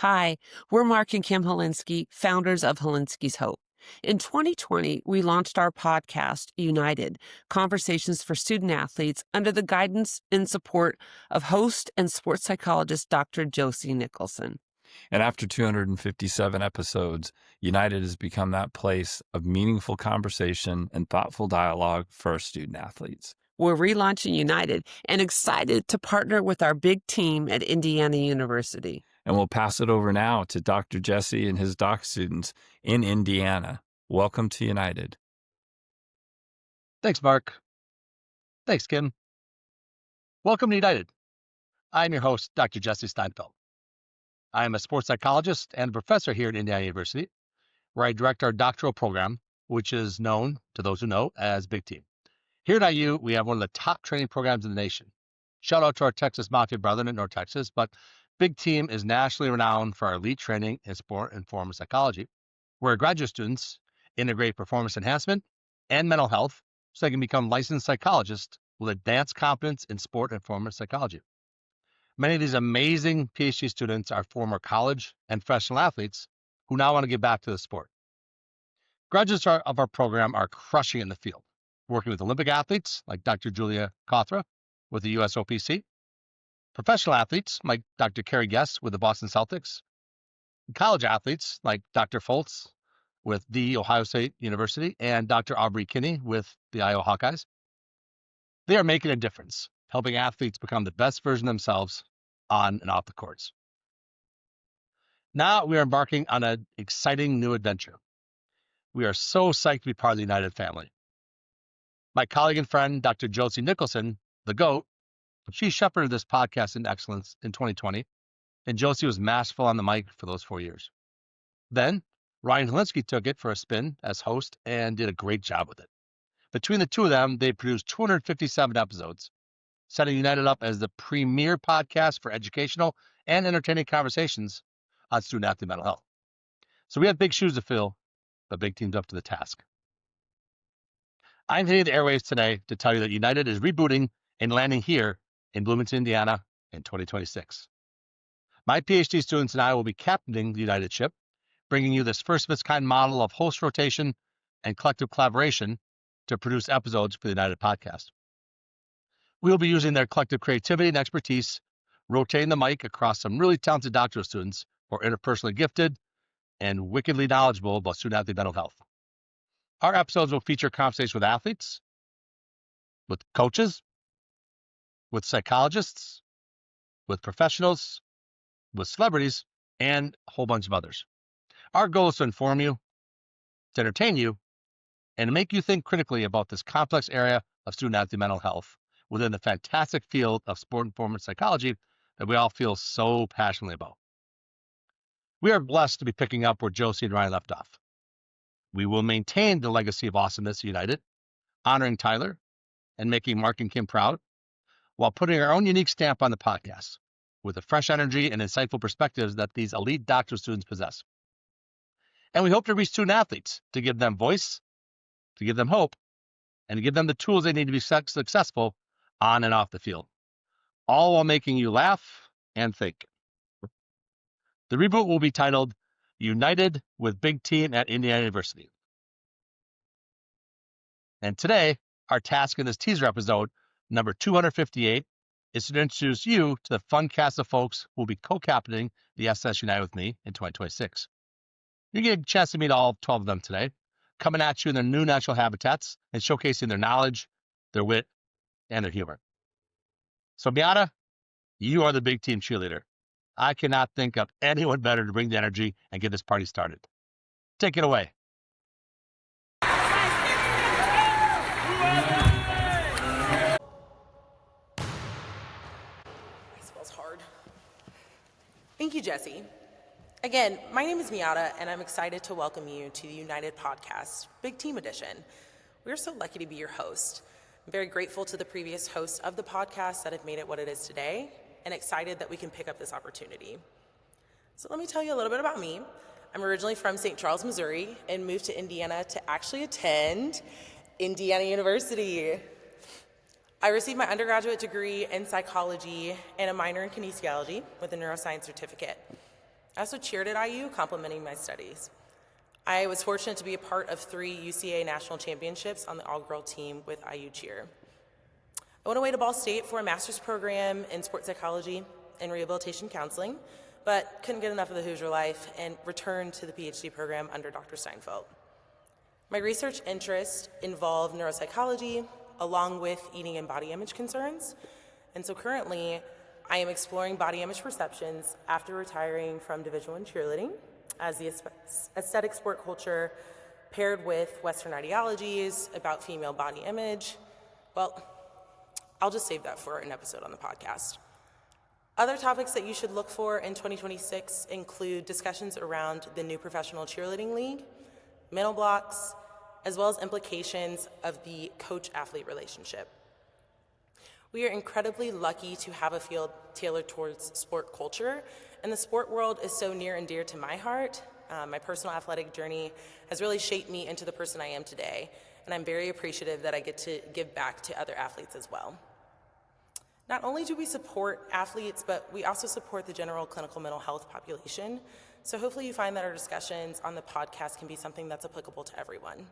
Hi, we're Mark and Kim Helinski, founders of Helinski's Hope. In 2020, we launched our podcast, United, Conversations for Student Athletes, under the guidance and support of host and sports psychologist Dr. Josie Nicholson. And after 257 episodes, United has become that place of meaningful conversation and thoughtful dialogue for our student athletes. We're relaunching United and excited to partner with our big team at Indiana University. And we'll pass it over now to Dr. Jesse and his doc students in Indiana. Welcome to United. Thanks, Mark. Thanks, Kim. Welcome to United. I'm your host, Dr. Jesse Steinfeldt. I am a sports psychologist and a professor here at Indiana University, where I direct our doctoral program, which is known, to those who know, as Big Team. Here at IU, we have one of the top training programs in the nation. Shout out to our Texas Mafia brethren in North Texas, but Big Team is nationally renowned for our elite training in sport and performance psychology, where graduate students integrate performance enhancement and mental health so they can become licensed psychologists with advanced competence in sport and performance psychology. Many of these amazing PhD students are former college and professional athletes who now want to give back to the sport. Graduates of our program are crushing it in the field, working with Olympic athletes like Dr. Julia Kothra with the USOPC, professional athletes like Dr. Carrie Guess with the Boston Celtics, college athletes like Dr. Foltz with The Ohio State University and Dr. Aubrey Kinney with the Iowa Hawkeyes. They are making a difference, helping athletes become the best version of themselves on and off the courts. Now we are embarking on an exciting new adventure. We are so psyched to be part of the United family. My colleague and friend, Dr. Josie Nicholson, the GOAT, she shepherded this podcast in excellence in 2020, and Josie was masterful on the mic for those 4 years. Then Ryan Helinski took it for a spin as host and did a great job with it. Between the two of them, they produced 257 episodes, setting United up as the premier podcast for educational and entertaining conversations on student-athlete mental health. So we have big shoes to fill, but Big Team's up to the task. I'm hitting the airwaves today to tell you that United is rebooting and landing here in Bloomington, Indiana in 2026. My PhD students and I will be captaining the United ship, bringing you this first-of-its-kind model of host rotation and collective collaboration to produce episodes for the United podcast. We will be using their collective creativity and expertise, rotating the mic across some really talented doctoral students who are interpersonally gifted and wickedly knowledgeable about student-athlete mental health. Our episodes will feature conversations with athletes, with coaches, with psychologists, with professionals, with celebrities, and a whole bunch of others. Our goal is to inform you, to entertain you, and to make you think critically about this complex area of student-athlete mental health within the fantastic field of sport and performance psychology that we all feel so passionately about. We are blessed to be picking up where Josie and Ryan left off. We will maintain the legacy of awesomeness at United, honoring Tyler and making Mark and Kim proud, while putting our own unique stamp on the podcast with the fresh energy and insightful perspectives that these elite doctoral students possess. And we hope to reach student athletes to give them voice, to give them hope, and to give them the tools they need to be successful on and off the field, all while making you laugh and think. The reboot will be titled United with Big Team at Indiana University. And today, our task in this teaser episode, number 258, is to introduce you to the fun cast of folks who will be co-captaining the SS United with me in 2026. You get a chance to meet all 12 of them today, coming at you in their new natural habitats and showcasing their knowledge, their wit, and their humor. So Miata, you are the Big Team cheerleader. I cannot think of anyone better to bring the energy and get this party started. Take it away. Thank you, Jesse. Again, my name is Miata, and I'm excited to welcome you to the United Podcast, Big Team Edition. We're so lucky to be your host. I'm very grateful to the previous hosts of the podcast that have made it what it is today, and excited that we can pick up this opportunity. So let me tell you a little bit about me. I'm originally from St. Charles, Missouri, and moved to Indiana to actually attend Indiana University. I received my undergraduate degree in psychology and a minor in kinesiology with a neuroscience certificate. I also cheered at IU, complementing my studies. I was fortunate to be a part of 3 UCA national championships on the all-girl team with IU cheer. I went away to Ball State for a master's program in sports psychology and rehabilitation counseling, but couldn't get enough of the Hoosier life and returned to the PhD program under Dr. Steinfeldt. My research interests involve neuropsychology, along with eating and body image concerns. And so currently, I am exploring body image perceptions after retiring from Division I cheerleading as the aesthetic sport culture paired with Western ideologies about female body image. Well, I'll just save that for an episode on the podcast. Other topics that you should look for in 2026 include discussions around the new professional cheerleading league, mental blocks, as well as implications of the coach-athlete relationship. We are incredibly lucky to have a field tailored towards sport culture, and the sport world is so near and dear to my heart. My personal athletic journey has really shaped me into the person I am today, and I'm very appreciative that I get to give back to other athletes as well. Not only do we support athletes, but we also support the general clinical mental health population, so hopefully you find that our discussions on the podcast can be something that's applicable to everyone.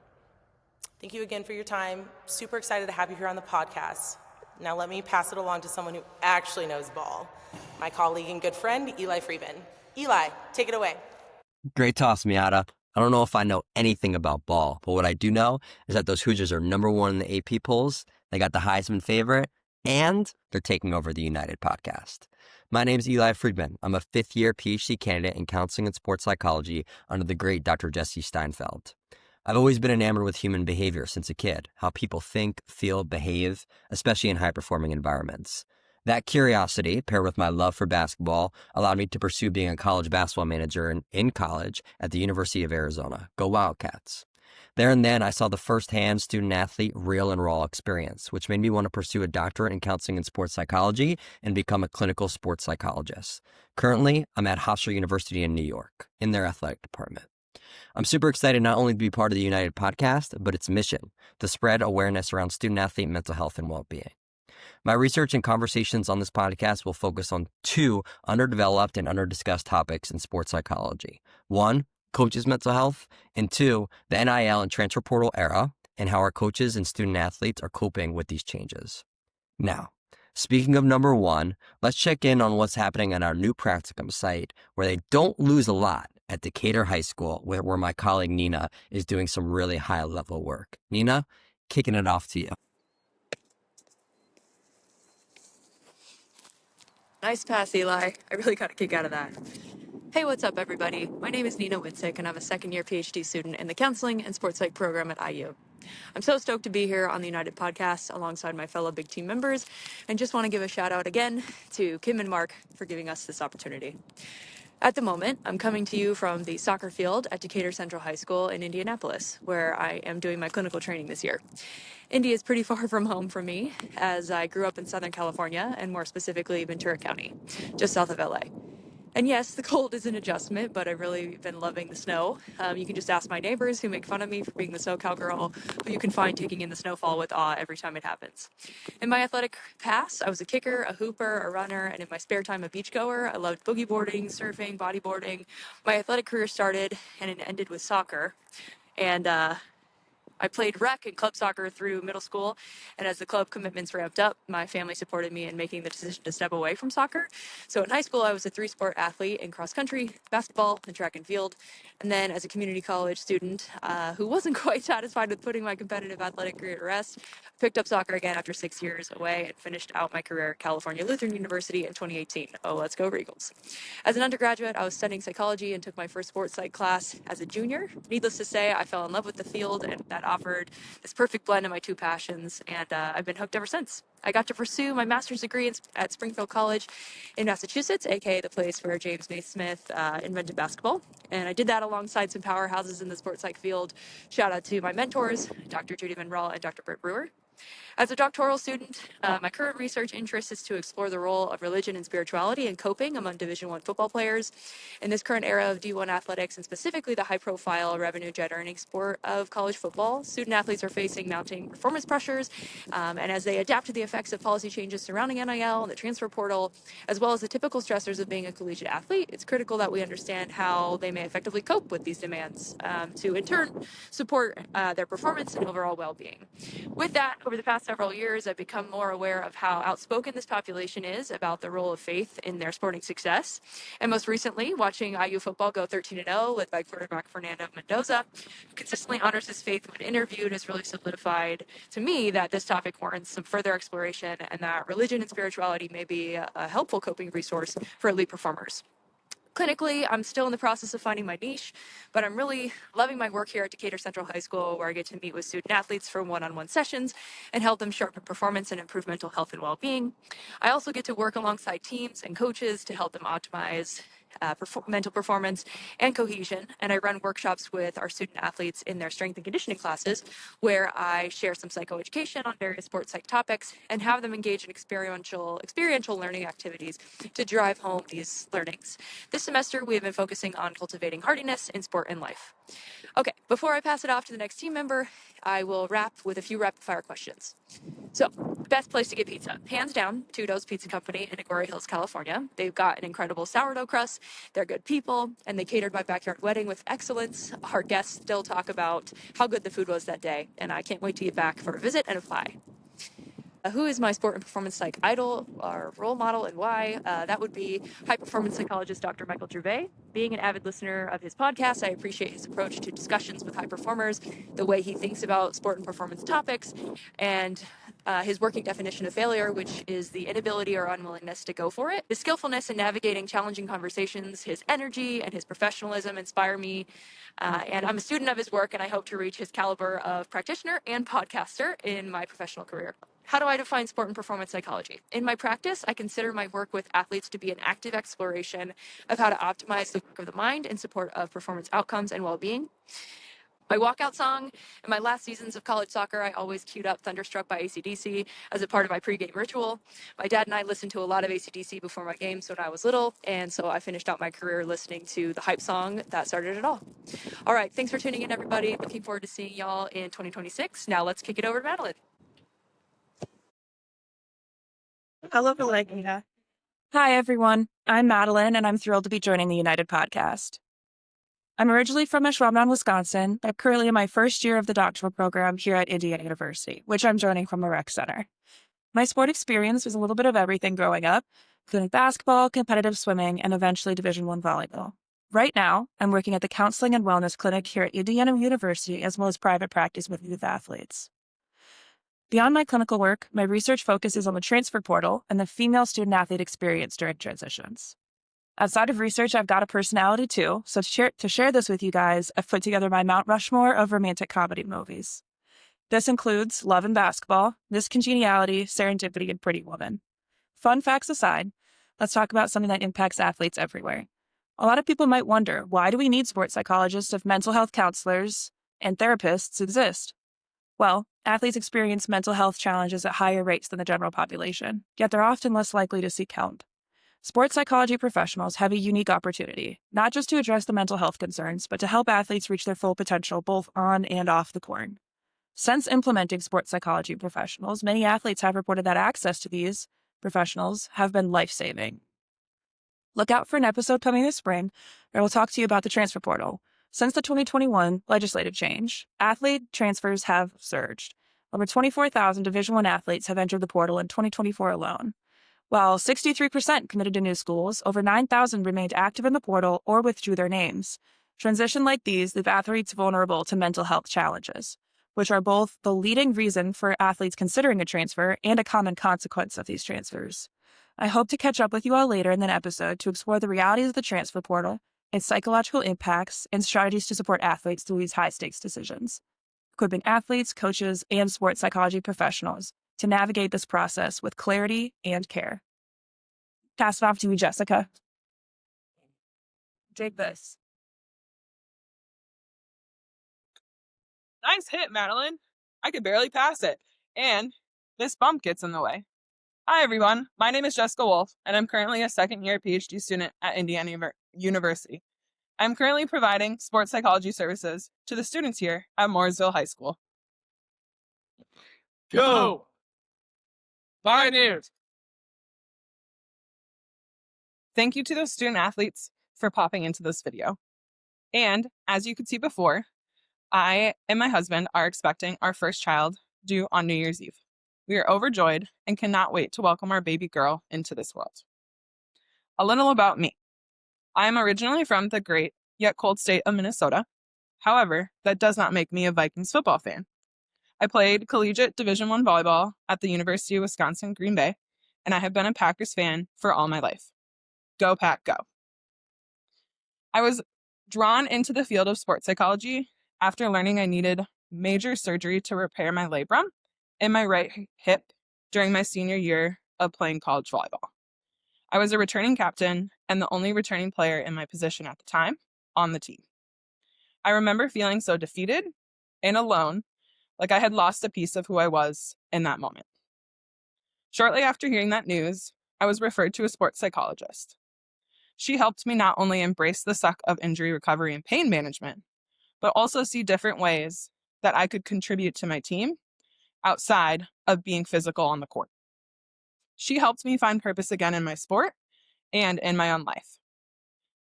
Thank you again for your time. Super excited to have you here on the podcast. Now let me pass it along to someone who actually knows ball, my colleague and good friend, Eli Friedman. Eli, take it away. Great toss, Miata. I don't know if I know anything about ball, but what I do know is that those Hoosiers are #1 in the AP polls. They got the Heisman favorite, and they're taking over the United podcast. My name is Eli Friedman. I'm a 5th-year PhD candidate in counseling and sports psychology under the great Dr. Jesse Steinfeldt. I've always been enamored with human behavior since a kid, how people think, feel, behave, especially in high-performing environments. That curiosity, paired with my love for basketball, allowed me to pursue being a college basketball manager in college at the University of Arizona. Go Wildcats. There and then, I saw the firsthand student-athlete real and raw experience, which made me want to pursue a doctorate in counseling and sports psychology and become a clinical sports psychologist. Currently, I'm at Hofstra University in New York, in their athletic department. I'm super excited not only to be part of the United podcast, but its mission, to spread awareness around student-athlete mental health and well-being. My research and conversations on this podcast will focus on 2 underdeveloped and underdiscussed topics in sports psychology. 1, coaches' mental health, and 2, the NIL and transfer portal era, and how our coaches and student-athletes are coping with these changes. Now, speaking of #1, let's check in on what's happening on our new practicum site, where they don't lose a lot, at Decatur High School, where my colleague Nina is doing some really high-level work. Nina, kicking it off to you. Nice pass, Eli. I really got a kick out of that. Hey, what's up, everybody? My name is Nina Witzik, and I'm a 2nd-year PhD student in the counseling and sports psych program at IU. I'm so stoked to be here on the United podcast alongside my fellow Big Team members, and just want to give a shout out again to Kim and Mark for giving us this opportunity. At the moment, I'm coming to you from the soccer field at Decatur Central High School in Indianapolis, where I am doing my clinical training this year. Indy is pretty far from home for me, as I grew up in Southern California, and more specifically Ventura County, just south of LA. And yes, the cold is an adjustment, but I've really been loving the snow. You can just ask my neighbors who make fun of me for being the SoCal girl, who you can find taking in the snowfall with awe every time it happens. In my athletic past, I was a kicker, a hooper, a runner, and in my spare time, a beachgoer. I loved boogie boarding, surfing, bodyboarding. My athletic career started and it ended with soccer. And I played rec and club soccer through middle school, and as the club commitments ramped up, my family supported me in making the decision to step away from soccer. So in high school, I was a 3-sport athlete in cross country, basketball, and track and field. And then as a community college student who wasn't quite satisfied with putting my competitive athletic career to rest, I picked up soccer again after 6 years away and finished out my career at California Lutheran University in 2018. Oh, let's go Regals. As an undergraduate, I was studying psychology and took my first sports psych class as a junior. Needless to say, I fell in love with the field, and that offered this perfect blend of my 2 passions, and I've been hooked ever since. I got to pursue my master's degree at Springfield College in Massachusetts, aka the place where James Naismith invented basketball, and I did that alongside some powerhouses in the sports psych field. Shout out to my mentors, Dr. Judy Van Raal and Dr. Britt Brewer. As a doctoral student, my current research interest is to explore the role of religion and spirituality in coping among Division I football players. In this current era of D1 athletics, and specifically the high-profile revenue-generating sport of college football, student athletes are facing mounting performance pressures, and as they adapt to the effects of policy changes surrounding NIL and the transfer portal, as well as the typical stressors of being a collegiate athlete, it's critical that we understand how they may effectively cope with these demands to, in turn, support their performance and overall well-being. With that, over the past several years, I've become more aware of how outspoken this population is about the role of faith in their sporting success. And most recently, watching IU football go 13-0, led by quarterback Fernando Mendoza, who consistently honors his faith when interviewed, has really solidified to me that this topic warrants some further exploration and that religion and spirituality may be a helpful coping resource for elite performers. Clinically, I'm still in the process of finding my niche, but I'm really loving my work here at Decatur Central High School, where I get to meet with student athletes for one-on-one sessions and help them sharpen performance and improve mental health and well-being. I also get to work alongside teams and coaches to help them optimize mental performance and cohesion, and I run workshops with our student athletes in their strength and conditioning classes, where I share some psychoeducation on various sports psych topics and have them engage in experiential learning activities to drive home these learnings. This semester, we have been focusing on cultivating hardiness in sport and life. Okay, before I pass it off to the next team member, I will wrap with a few rapid-fire questions. So, best place to get pizza. Hands down, Tudo's Pizza Company in Agoura Hills, California. They've got an incredible sourdough crust, they're good people, and they catered my backyard wedding with excellence. Our guests still talk about how good the food was that day, and I can't wait to get back for a visit and apply. Who is my sport and performance psych idol or role model and why? That would be high performance psychologist Dr. Michael Gervais. Being an avid listener of his podcast, I appreciate his approach to discussions with high performers, the way he thinks about sport and performance topics, and his working definition of failure, which is the inability or unwillingness to go for it. His skillfulness in navigating challenging conversations, his energy, and his professionalism inspire me. And I'm a student of his work, and I hope to reach his caliber of practitioner and podcaster in my professional career. How do I define sport and performance psychology? In my practice, I consider my work with athletes to be an active exploration of how to optimize the work of the mind in support of performance outcomes and well-being. My walkout song in my last seasons of college soccer, I always queued up Thunderstruck by AC/DC as a part of my pregame ritual. My dad and I listened to a lot of AC/DC before my games when I was little, and so I finished out my career listening to the hype song that started it all. All right, thanks for tuning in, everybody. Looking forward to seeing y'all in 2026. Now let's kick it over to Madeline. Hello, Valeria. Hi, everyone. I'm Madeline, and I'm thrilled to be joining the United podcast. I'm originally from Ashwaubenon, Wisconsin, but currently in my first year of the doctoral program here at Indiana University, which I'm joining from a rec center. My sport experience was a little bit of everything growing up, including basketball, competitive swimming, and eventually Division I volleyball. Right now, I'm working at the Counseling and Wellness Clinic here at Indiana University, as well as private practice with youth athletes. Beyond my clinical work, my research focuses on the transfer portal and the female student-athlete experience during transitions. Outside of research, I've got a personality too, so to share this with you guys, I've put together my Mount Rushmore of romantic comedy movies. This includes Love and Basketball, Miss Congeniality, Serendipity, and Pretty Woman. Fun facts aside, let's talk about something that impacts athletes everywhere. A lot of people might wonder, why do we need sports psychologists if mental health counselors and therapists exist? Well, athletes experience mental health challenges at higher rates than the general population, yet they're often less likely to seek help. Sports psychology professionals have a unique opportunity, not just to address the mental health concerns, but to help athletes reach their full potential both on and off the court. Since implementing sports psychology professionals, many athletes have reported that access to these professionals have been life-saving. Look out for an episode coming this spring where we'll talk to you about the transfer portal. Since the 2021 legislative change, athlete transfers have surged. Over 24,000 Division I athletes have entered the portal in 2024 alone. While 63% committed to new schools, over 9,000 remained active in the portal or withdrew their names. Transitions like these leave athletes vulnerable to mental health challenges, which are both the leading reason for athletes considering a transfer and a common consequence of these transfers. I hope to catch up with you all later in an episode to explore the realities of the transfer portal, its psychological impacts, and strategies to support athletes through these high-stakes decisions, equipping athletes, coaches, and sports psychology professionals to navigate this process with clarity and care. Pass it off to you, Jessica. Take this. Nice hit, Madeline. I could barely pass it. and this bump gets in the way. Hi, everyone. My name is Jessica Wolf, and I'm currently a second-year PhD student at Indiana University. I'm currently providing sports psychology services to the students here at Mooresville High School. Go! Pioneers! Thank you to those student athletes for popping into this video. And as you could see before, I and my husband are expecting our first child due on New Year's Eve. We are overjoyed and cannot wait to welcome our baby girl into this world. A little about me. I am originally from the great yet cold state of Minnesota. However, that does not make me a Vikings football fan. I played collegiate Division I volleyball at the University of Wisconsin-Green Bay, and I have been a Packers fan for all my life. Go Pack, go. I was drawn into the field of sports psychology after learning I needed major surgery to repair my labrum in my right hip during my senior year of playing college volleyball. I was a returning captain and the only returning player in my position at the time on the team. I remember feeling so defeated and alone, like I had lost a piece of who I was in that moment. Shortly after hearing that news, I was referred to a sports psychologist. She helped me not only embrace the suck of injury recovery and pain management, but also see different ways that I could contribute to my team outside of being physical on the court. She helped me find purpose again in my sport and in my own life.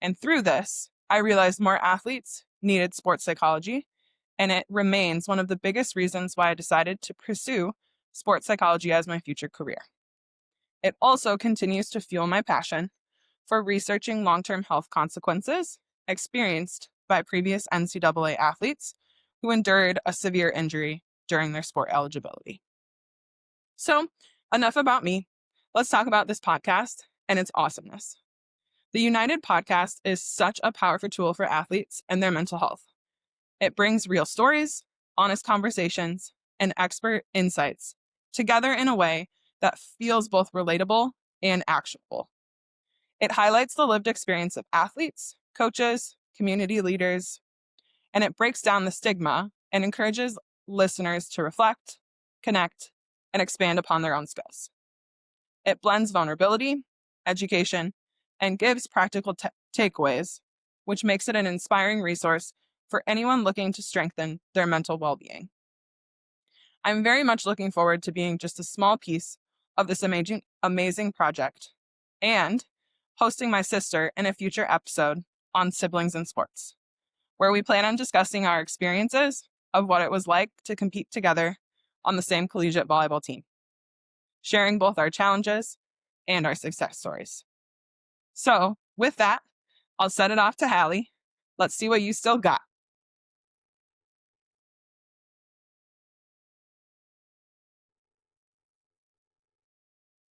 And through this, I realized more athletes needed sports psychology, and it remains one of the biggest reasons why I decided to pursue sports psychology as my future career. It also continues to fuel my passion for researching long-term health consequences experienced by previous NCAA athletes who endured a severe injury during their sport eligibility. So, enough about me. Let's talk about this podcast and its awesomeness. The United podcast is such a powerful tool for athletes and their mental health. It brings real stories, honest conversations, and expert insights together in a way that feels both relatable and actionable. It highlights the lived experience of athletes, coaches, community leaders, and it breaks down the stigma and encourages listeners to reflect, connect, and expand upon their own skills. It blends vulnerability, education, and gives practical takeaways, which makes it an inspiring resource for anyone looking to strengthen their mental well-being. I'm very much looking forward to being just a small piece of this amazing project and hosting my sister in a future episode on siblings in sports, where we plan on discussing our experiences of what it was like to compete together on the same collegiate volleyball team, sharing both our challenges and our success stories. So, with that, I'll set it off to Hallie. Let's see what you still got.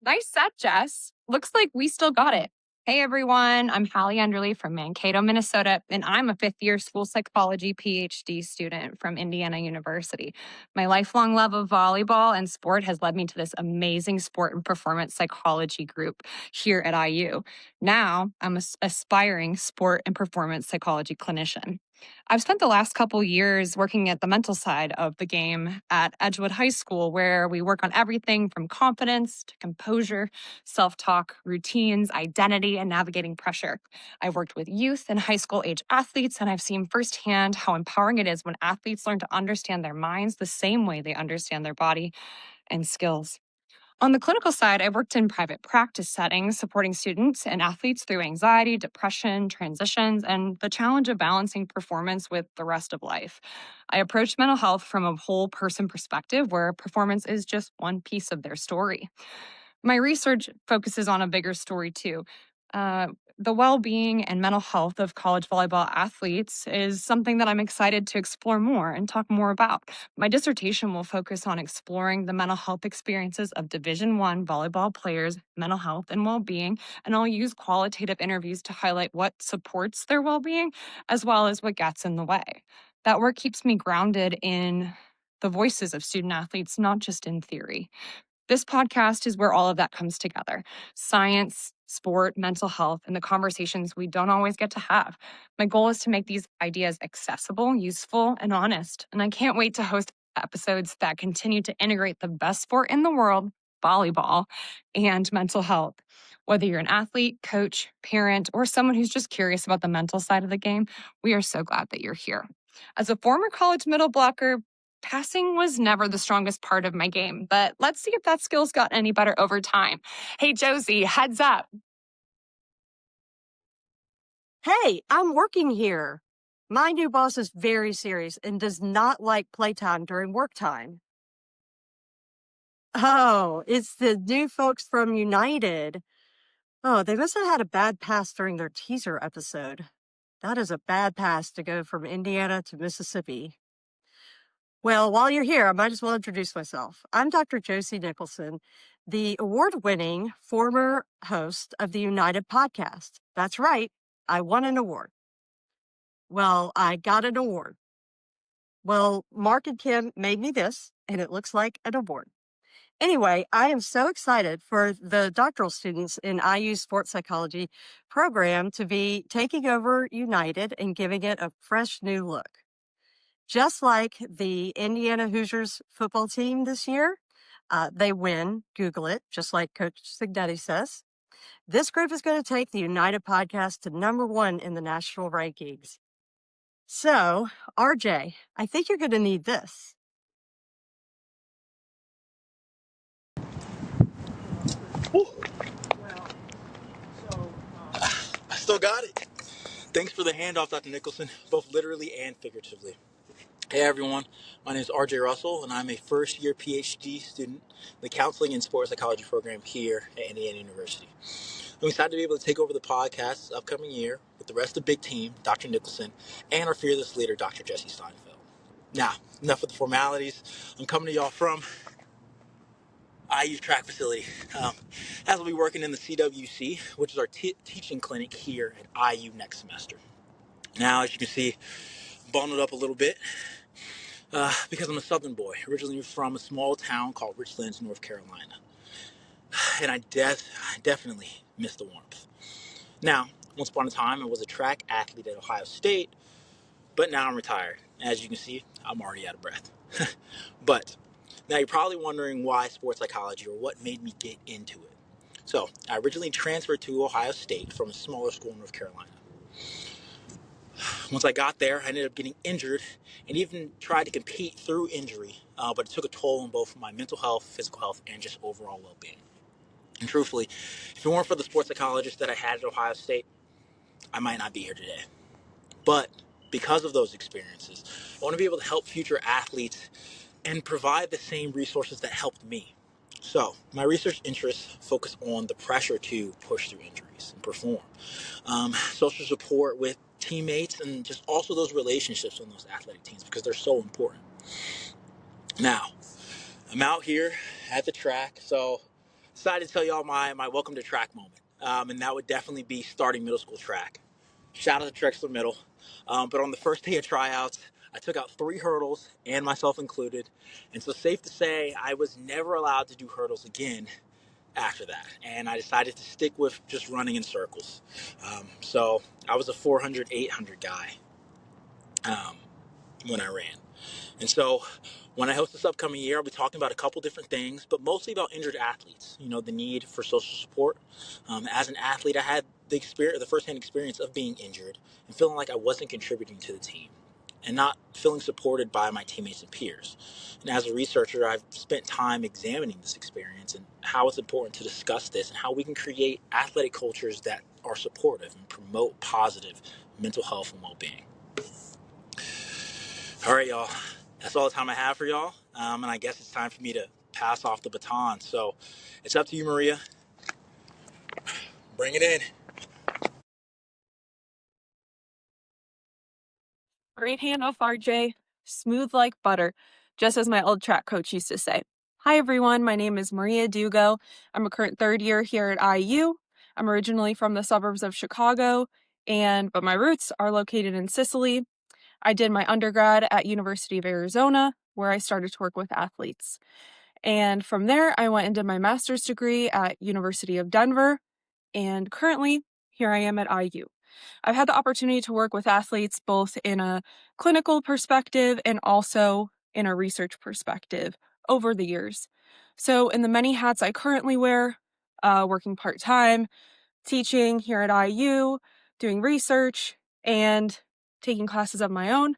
Nice set, Jess. Looks like we still got it. Hey everyone, I'm Hallie Enderle from Mankato, Minnesota, and I'm a fifth-year school psychology PhD student from Indiana University. My lifelong love of volleyball and sport has led me to this amazing sport and performance psychology group here at IU. Now, I'm an aspiring sport and performance psychology clinician. I've spent the last couple years working at the mental side of the game at Edgewood High School, where we work on everything from confidence to composure, self-talk, routines, identity, and navigating pressure. I've worked with youth and high school age athletes, and I've seen firsthand how empowering it is when athletes learn to understand their minds the same way they understand their body and skills. On the clinical side, I worked in private practice settings, supporting students and athletes through anxiety, depression, transitions, and the challenge of balancing performance with the rest of life. I approach mental health from a whole person perspective, where performance is just one piece of their story. My research focuses on a bigger story too. The well-being and mental health of college volleyball athletes is something that I'm excited to explore more and talk more about. My dissertation will focus on exploring the mental health experiences of Division I volleyball players' mental health and well-being, and I'll use qualitative interviews to highlight what supports their well-being as well as what gets in the way. That work keeps me grounded in the voices of student athletes, not just in theory. This podcast is where all of that comes together: science, sport, mental health, and the conversations we don't always get to have. My goal is to make these ideas accessible, useful, and honest, and I can't wait to host episodes that continue to integrate the best sport in the world, volleyball, and mental health. Whether you're an athlete, coach, parent, or someone who's just curious about the mental side of the game, we are so glad that you're here. As a former college middle blocker, passing was never the strongest part of my game, but let's see if that skill's got any better over time. Hey, Josie, heads up. Hey, I'm working here. My new boss is very serious and does not like playtime during work time. Oh, it's the new folks from United. Oh, they must have had a bad pass during their teaser episode. That is a bad pass to go from Indiana to Mississippi. Well, while you're here, I might as well introduce myself. I'm Dr. Josie Nicholson, the award-winning former host of the United podcast. That's right, I won an award. Well, I got an award. Well, Mark and Kim made me this, and it looks like an award. Anyway, I am so excited for the doctoral students in IU Sports Psychology program to be taking over United and giving it a fresh new look. Just like the Indiana Hoosiers football team this year, they win, Google it, just like Coach Signetti says. This group is going to take the United podcast to #1 in the national rankings. So, RJ, I think you're going to need this. I still got it. Thanks for the handoff, Dr. Nicholson, both literally and figuratively. Hey everyone, my name is RJ Russell, and I'm a first-year PhD student in the Counseling and Sports Psychology program here at Indiana University. I'm excited to be able to take over the podcast this upcoming year with the rest of the big team, Dr. Nicholson, and our fearless leader, Dr. Jesse Steinfeldt. Now, enough with the formalities. I'm coming to y'all from IU track facility. As we'll be working in the CWC, which is our teaching clinic here at IU next semester. Now, as you can see, bundled up a little bit because I'm a Southern boy, originally from a small town called Richlands, North Carolina. And I definitely miss the warmth. Now, once upon a time, I was a track athlete at Ohio State, but now I'm retired. As you can see, I'm already out of breath. But now you're probably wondering why sports psychology, or what made me get into it. So I originally transferred to Ohio State from a smaller school in North Carolina. Once I got there, I ended up getting injured and even tried to compete through injury, but it took a toll on both my mental health, physical health, and just overall well-being. And truthfully, if it weren't for the sports psychologist that I had at Ohio State, I might not be here today. But because of those experiences, I want to be able to help future athletes and provide the same resources that helped me. So my research interests focus on the pressure to push through injuries and perform, social support with teammates, and just also those relationships on those athletic teams, because they're so important. Now, I'm out here at the track, so decided to tell y'all my welcome to track moment, and that would definitely be starting middle school track. Shout out to Trexler Middle. But on the first day of tryouts, I took out 3 hurdles, and myself included. And so safe to say, I was never allowed to do hurdles again after that. And I decided to stick with just running in circles. So I was a 400, 800 guy when I ran. And so when I host this upcoming year, I'll be talking about a couple different things, but mostly about injured athletes, the need for social support. As an athlete, I had the firsthand experience of being injured and feeling like I wasn't contributing to the team and not feeling supported by my teammates and peers. And as a researcher, I've spent time examining this experience and how it's important to discuss this and how we can create athletic cultures that are supportive and promote positive mental health and well-being. All right, y'all. That's all the time I have for y'all. And I guess it's time for me to pass off the baton. So it's up to you, Maria. Bring it in. Great handoff, RJ. Smooth like butter, just as my old track coach used to say. Hi, everyone. My name is Maria Dugo. I'm a current 3rd year here at IU. I'm originally from the suburbs of Chicago, but my roots are located in Sicily. I did my undergrad at University of Arizona, where I started to work with athletes. And from there, I went and did my master's degree at University of Denver. And currently, here I am at IU. I've had the opportunity to work with athletes both in a clinical perspective and also in a research perspective over the years. So in the many hats I currently wear, working part-time, teaching here at IU, doing research, and taking classes of my own,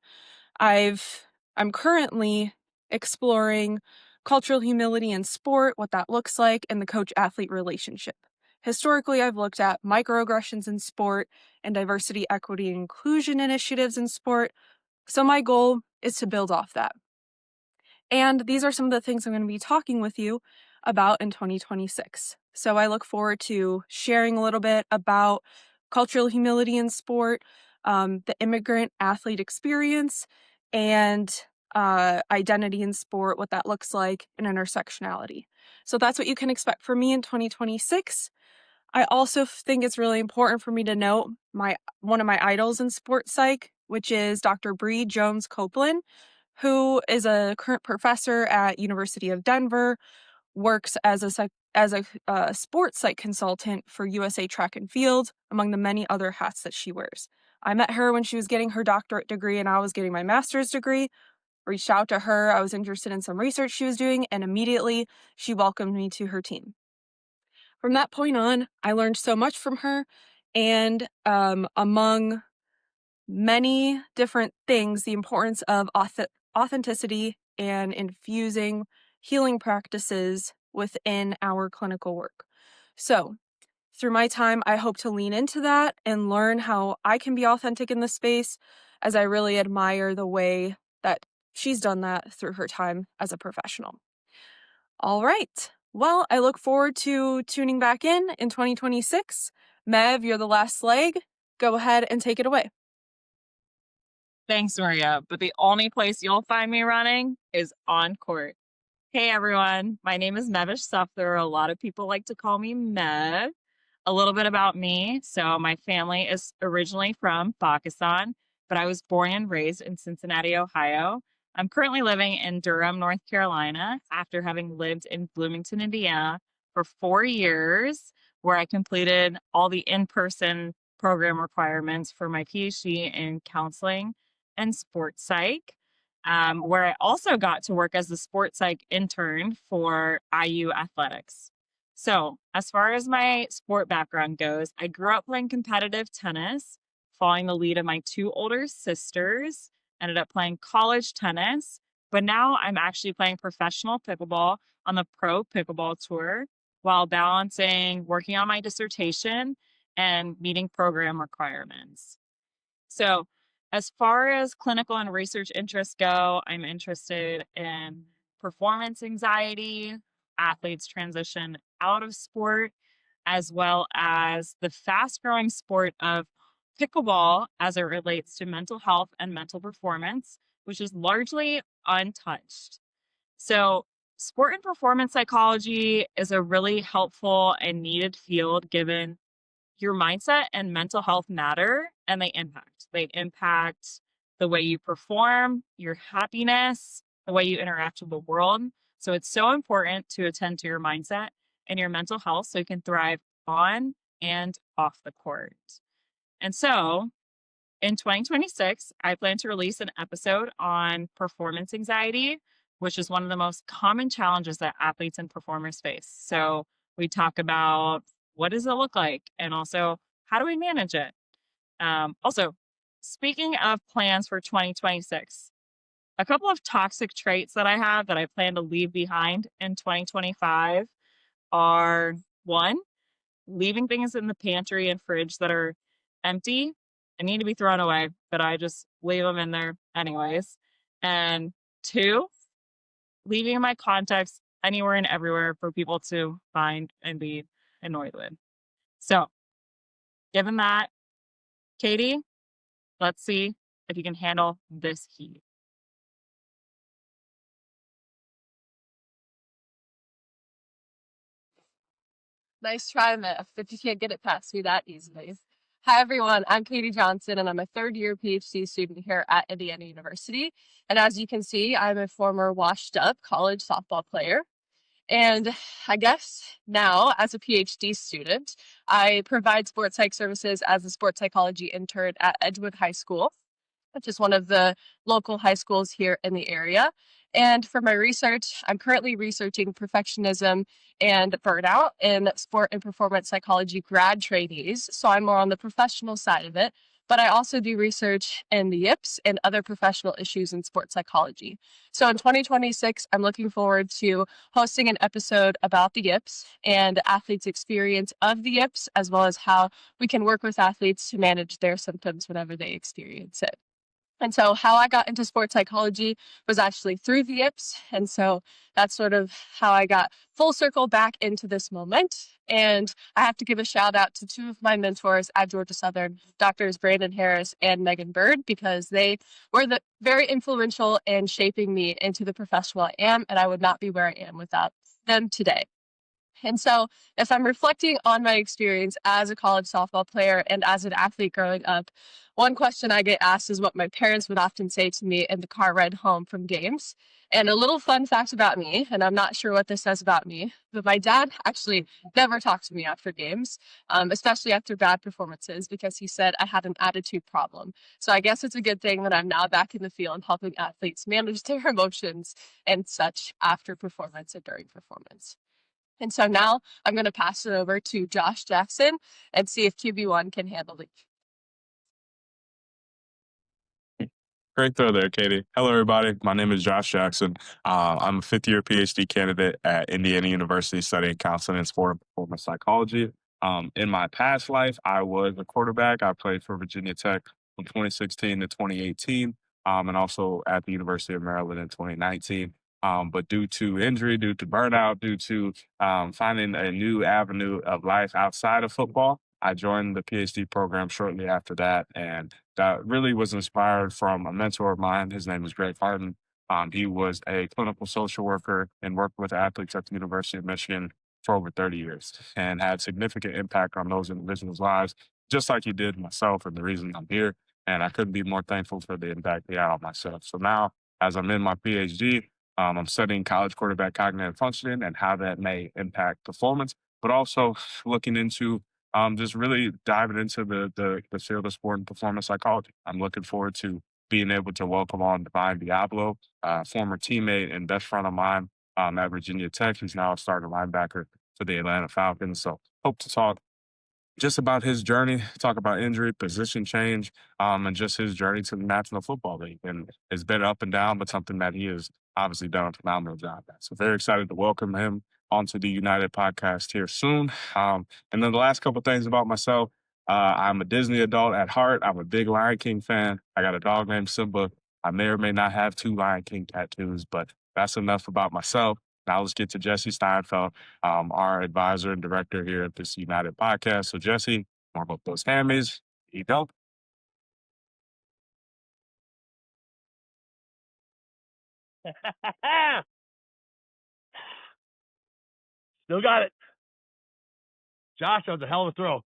I'm currently exploring cultural humility in sport, what that looks like, and the coach-athlete relationship. Historically, I've looked at microaggressions in sport and diversity, equity, and inclusion initiatives in sport. So my goal is to build off that. And these are some of the things I'm going to be talking with you about in 2026. So I look forward to sharing a little bit about cultural humility in sport, the immigrant athlete experience, and identity in sport, what that looks like, and intersectionality. So that's what you can expect from me in 2026. I also think it's really important for me to note one of my idols in sports psych, which is Dr. Bree Jones Copeland, who is a current professor at University of Denver, works as a sports psych consultant for USA Track and Field, among the many other hats that she wears. I met her when she was getting her doctorate degree and I was getting my master's degree. Reached out to her. I was interested in some research she was doing, and immediately she welcomed me to her team. From that point on, I learned so much from her, and among many different things, the importance of authenticity and infusing healing practices within our clinical work. So, through my time, I hope to lean into that and learn how I can be authentic in the space, as I really admire the way that she's done that through her time as a professional. All right. Well, I look forward to tuning back in 2026. Mev, you're the last leg. Go ahead and take it away. Thanks, Maria. But the only place you'll find me running is on court. Hey, everyone. My name is Mevish Sufder. A lot of people like to call me Mev. A little bit about me. So my family is originally from Pakistan, but I was born and raised in Cincinnati, Ohio. I'm currently living in Durham, North Carolina, after having lived in Bloomington, Indiana for 4 years, where I completed all the in-person program requirements for my PhD in counseling and sports psych, where I also got to work as the sports psych intern for IU athletics. So, as far as my sport background goes, I grew up playing competitive tennis, following the lead of my 2 older sisters, ended up playing college tennis, but now I'm actually playing professional pickleball on the Pro Pickleball Tour while balancing working on my dissertation and meeting program requirements. So, as far as clinical and research interests go, I'm interested in performance anxiety, athletes transition out of sport, as well as the fast growing sport of pickleball as it relates to mental health and mental performance, which is largely untouched. So, sport and performance psychology is a really helpful and needed field given your mindset and mental health matter and they impact. They impact the way you perform, your happiness, the way you interact with the world. So it's so important to attend to your mindset and your mental health so you can thrive on and off the court. And so in 2026, I plan to release an episode on performance anxiety, which is one of the most common challenges that athletes and performers face. So we talk about what does it look like? And also, how do we manage it? Also, speaking of plans for 2026, a couple of toxic traits that I have that I plan to leave behind in 2025 are 1, leaving things in the pantry and fridge that are empty and need to be thrown away, but I just leave them in there anyways. And 2, leaving my contacts anywhere and everywhere for people to find and be annoyed with. So, given that, Katie, let's see if you can handle this heat. Nice try, Mev, but you can't get it past me that easily. Hi, everyone. I'm Katie Johnson, and I'm a third-year PhD student here at Indiana University. And as you can see, I'm a former washed-up college softball player. And I guess now, as a PhD student, I provide sports psych services as a sports psychology intern at Edgewood High School, which is one of the local high schools here in the area. And for my research, I'm currently researching perfectionism and burnout in sport and performance psychology grad trainees. So I'm more on the professional side of it. But I also do research in the yips and other professional issues in sports psychology. So in 2026, I'm looking forward to hosting an episode about the yips and athletes' experience of the yips, as well as how we can work with athletes to manage their symptoms whenever they experience it. And so how I got into sports psychology was actually through the yips. And so that's sort of how I got full circle back into this moment. And I have to give a shout out to two of my mentors at Georgia Southern, Doctors Brandon Harris and Megan Bird, because they were very influential in shaping me into the professional I am. And I would not be where I am without them today. And so if I'm reflecting on my experience as a college softball player and as an athlete growing up, one question I get asked is what my parents would often say to me in the car ride home from games. And a little fun fact about me, and I'm not sure what this says about me, but my dad actually never talked to me after games, especially after bad performances, because he said I had an attitude problem. So I guess it's a good thing that I'm now back in the field helping athletes manage their emotions and such after performance and during performance. And so now I'm going to pass it over to Josh Jackson and see if QB1 can handle it. Great throw there, Katie. Hello, everybody. My name is Josh Jackson. I'm a fifth-year PhD candidate at Indiana University studying counseling and sport and performance psychology. In my past life, I was a quarterback. I played for Virginia Tech from 2016 to 2018, and also at the University of Maryland in 2019. But due to injury, due to burnout, due to finding a new avenue of life outside of football, I joined the PhD program shortly after that, and that really was inspired from a mentor of mine. His name is Greg Harden. He was a clinical social worker and worked with athletes at the University of Michigan for over 30 years and had significant impact on those individuals' lives, just like he did myself and the reason I'm here. And I couldn't be more thankful for the impact he had on myself. So now, as I'm in my PhD, I'm studying college quarterback cognitive functioning and how that may impact performance, but also looking into just really diving into the field of sport and performance psychology. I'm looking forward to being able to welcome on Divine Diablo, former teammate and best friend of mine at Virginia Tech, who's now a starting linebacker for the Atlanta Falcons. So hope to talk just about his journey, talk about injury, position change, and just his journey to the National Football League. And it's been up and down, but something that he has obviously done a phenomenal job at. So very excited to welcome him onto the United podcast here soon. And then the last couple of things about myself, I'm a Disney adult at heart. I'm a big Lion King fan. I got a dog named Simba. I may or may not have 2 Lion King tattoos, but that's enough about myself. Now let's get to Jesse Steinfeldt, our advisor and director here at this United podcast. So Jesse, more about those hammies. You go. Still got it. Josh, that was a hell of a throw.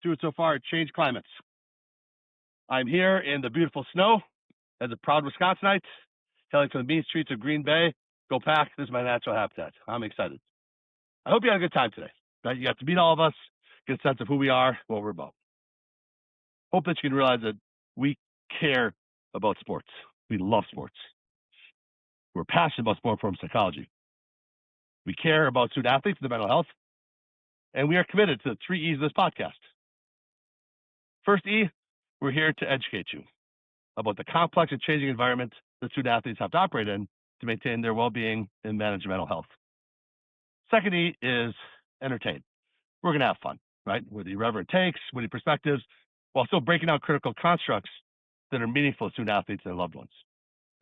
Do it so far, change climates. I'm here in the beautiful snow as a proud Wisconsinite, hailing from the mean streets of Green Bay. Go Pack. This is my natural habitat. I'm excited. I hope you had a good time today. Right? You got to meet all of us, get a sense of who we are, what we're about. Hope that you can realize that we care about sports. We love sports. We're passionate about sport performance psychology. We care about student athletes and their mental health. And we are committed to the 3 E's of this podcast. First E, we're here to educate you about the complex and changing environment that student athletes have to operate in to maintain their well-being and manage mental health. Second E is entertain. We're going to have fun, right? With irreverent takes, witty perspectives, while still breaking down critical constructs that are meaningful to student athletes and their loved ones.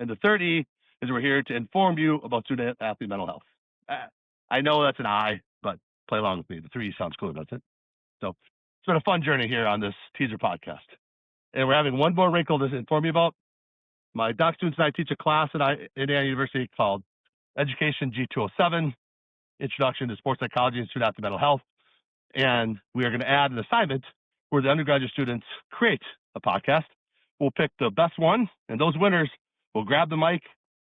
And the third E is we're here to inform you about student athlete mental health. I know that's an I, but play along with me. The 3 E sounds cool, doesn't it? So it's been a fun journey here on this teaser podcast. And we're having one more wrinkle to inform you about. My doc students and I teach a class at Indiana University called Education G207, Introduction to Sports Psychology and Student Athlete Mental Health. And we are going to add an assignment where the undergraduate students create a podcast. We'll pick the best one, and those winners will grab the mic,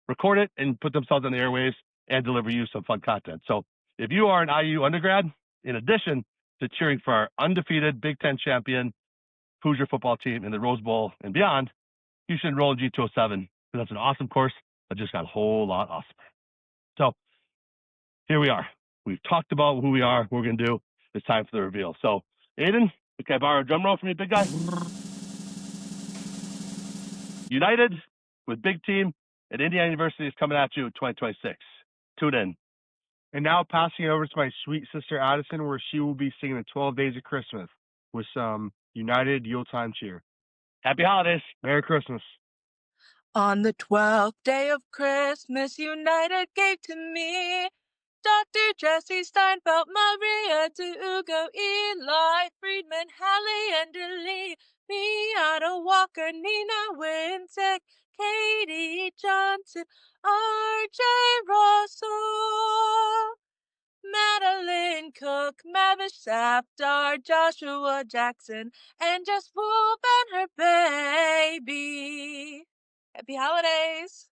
record it, and put themselves on the airwaves and deliver you some fun content. So if you are an IU undergrad, in addition to cheering for our undefeated Big Ten champion Hoosier football team in the Rose Bowl and beyond, you should enroll in G207 because that's an awesome course It just got a whole lot awesomer. So here we are. We've talked about who we are, what we're going to do. It's time for the reveal. So, Aiden, can I borrow a drum roll from you, big guy? United with Big Team at Indiana University is coming at you in 2026. Tune in. And now passing it over to my sweet sister Addison, where she will be singing the 12 Days of Christmas with some United Yuletime cheer. Happy holidays. Merry Christmas. On the 12th day of Christmas, United gave to me Dr. Jesse Steinfeldt, Maria Dugo, Eli Friedman, Hallie Enderly, Miata Walker, Nina Winsick, Katie Johnson, R.J. Russell, Madeline Cook, Mavish Safdar, Joshua Jackson, and Jess Wolf and her baby. Happy holidays!